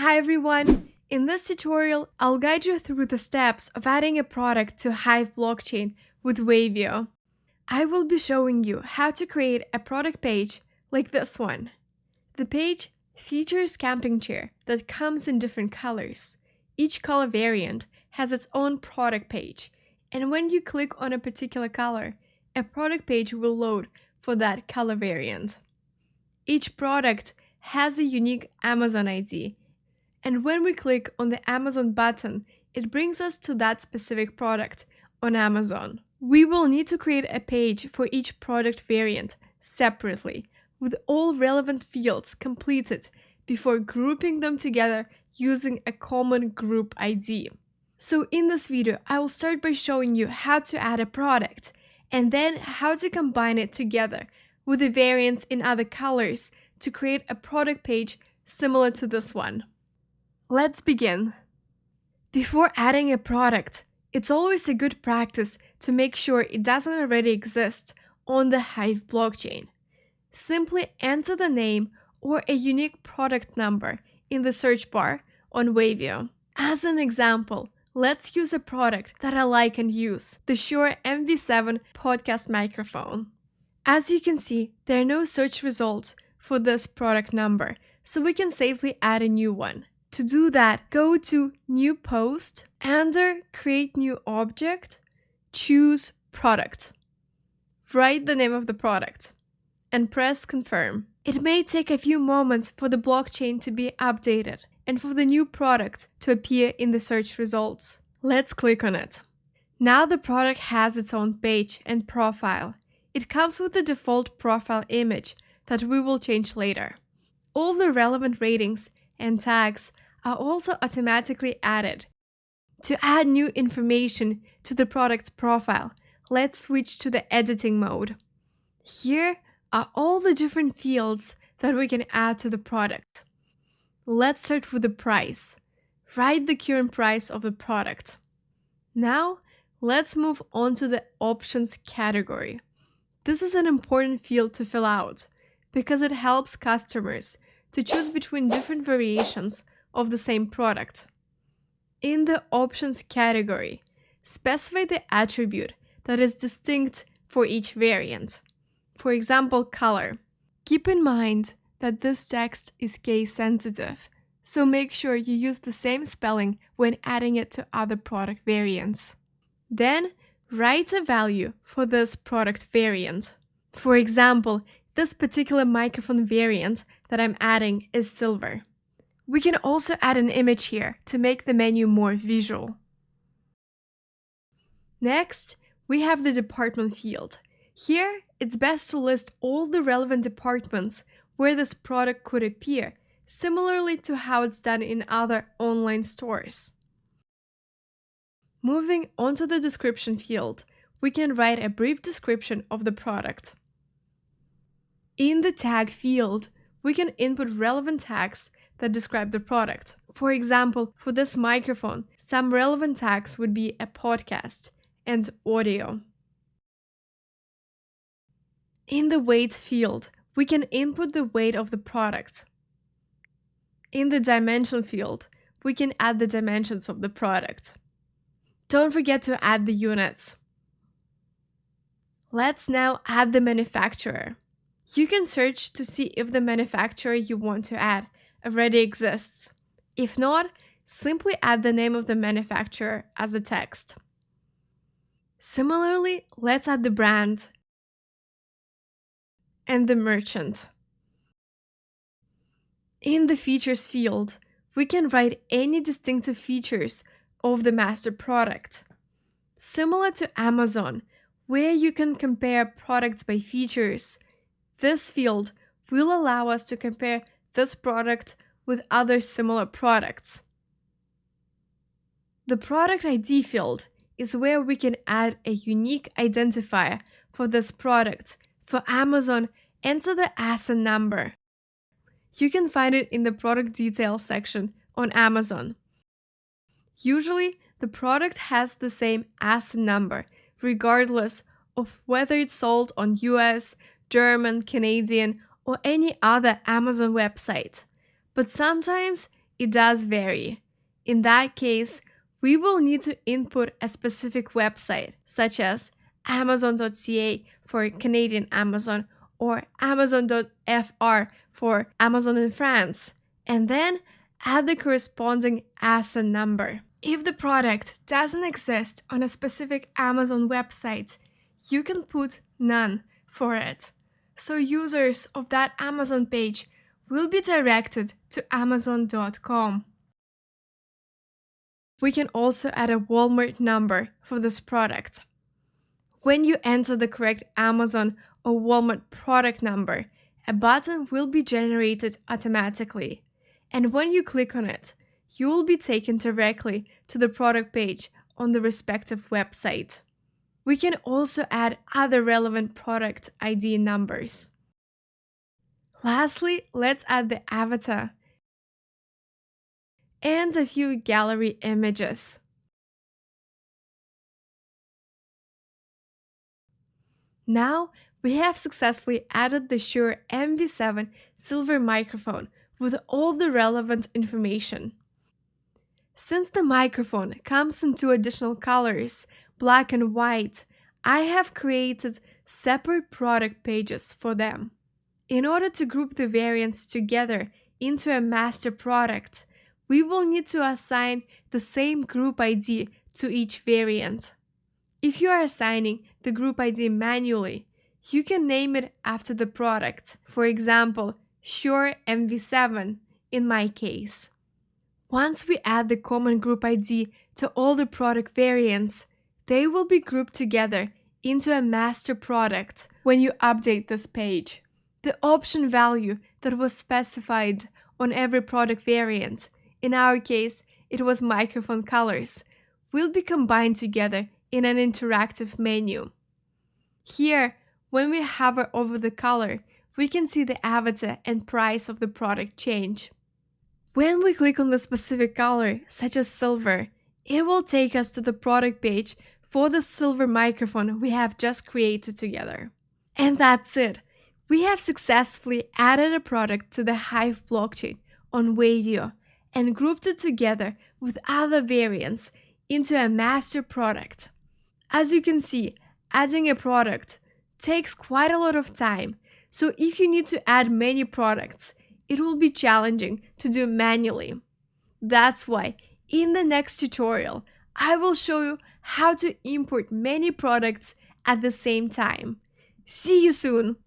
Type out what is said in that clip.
Hi everyone! In this tutorial, I'll guide you through the steps of adding a product to Hive Blockchain with Waivio. I will be showing you how to create a product page like this one. The page features camping chair that comes in different colors. Each color variant has its own product page, and when you click on a particular color, a product page will load for that color variant. Each product has a unique Amazon ID, and when we click on the Amazon button, it brings us to that specific product on Amazon. We will need to create a page for each product variant separately, with all relevant fields completed before grouping them together using a common group ID. So in this video, I will start by showing you how to add a product, and then how to combine it together with the variants in other colors to create a product page similar to this one. Let's begin. Before adding a product, it's always a good practice to make sure it doesn't already exist on the Hive blockchain. Simply enter the name or a unique product number in the search bar on Waivio. As an example, let's use a product that I like and use, the Shure MV7 podcast microphone. As you can see, there are no search results for this product number, so we can safely add a new one. To do that, go to New Post, enter Create New Object, choose Product. Write the name of the product, and press Confirm. It may take a few moments for the blockchain to be updated and for the new product to appear in the search results. Let's click on it. Now the product has its own page and profile. It comes with the default profile image that we will change later. All the relevant ratings and tags are also automatically added. To add new information to the product's profile, let's switch to the editing mode. Here are all the different fields that we can add to the product. Let's start with the price. Write the current price of the product. Now, let's move on to the options category. This is an important field to fill out because it helps customers to choose between different variations of the same product. In the options category, specify the attribute that is distinct for each variant. For example, color. Keep in mind that this text is case sensitive, so make sure you use the same spelling when adding it to other product variants. Then, write a value for this product variant. For example, this particular microphone variant that I'm adding is silver. We can also add an image here to make the menu more visual. Next, we have the department field. Here, it's best to list all the relevant departments where this product could appear, similarly to how it's done in other online stores. Moving on to the description field, we can write a brief description of the product. In the tag field, we can input relevant tags that describe the product. For example, for this microphone, some relevant tags would be a podcast and audio. In the weight field, we can input the weight of the product. In the dimension field, we can add the dimensions of the product. Don't forget to add the units. Let's now add the manufacturer. You can search to see if the manufacturer you want to add already exists. If not, simply add the name of the manufacturer as a text. Similarly, let's add the brand and the merchant. In the features field, we can write any distinctive features of the master product. Similar to Amazon, where you can compare products by features, this field will allow us to compare this product with other similar products. The product ID field is where we can add a unique identifier for this product. For Amazon, enter the ASIN number. You can find it in the product details section on Amazon. Usually, the product has the same ASIN number, regardless of whether it's sold on US, German, Canadian, or any other Amazon website. But sometimes it does vary. In that case, we will need to input a specific website, such as amazon.ca for Canadian Amazon or amazon.fr for Amazon in France, and then add the corresponding ASIN number. If the product doesn't exist on a specific Amazon website, you can put none for it. So users of that Amazon page will be directed to amazon.com. We can also add a Walmart number for this product. When you enter the correct Amazon or Walmart product number, a button will be generated automatically. And when you click on it, you will be taken directly to the product page on the respective website. We can also add other relevant product ID numbers. Lastly, let's add the avatar and a few gallery images. Now we have successfully added the Shure MV7 silver microphone with all the relevant information. Since the microphone comes in two additional colors, black and white, I have created separate product pages for them. In order to group the variants together into a master product, we will need to assign the same group ID to each variant. If you are assigning the group ID manually, you can name it after the product, for example, Shure MV7 in my case. Once we add the common group ID to all the product variants, they will be grouped together into a master product when you update this page. The option value that was specified on every product variant, in our case it was microphone colors, will be combined together in an interactive menu. Here, when we hover over the color, we can see the avatar and price of the product change. When we click on the specific color, such as silver, it will take us to the product page for the silver microphone we have just created together. And that's it! We have successfully added a product to the Hive blockchain on Waivio and grouped it together with other variants into a master product. As you can see, adding a product takes quite a lot of time, so if you need to add many products, it will be challenging to do manually. That's why in the next tutorial, I will show you how to import many products at the same time. See you soon!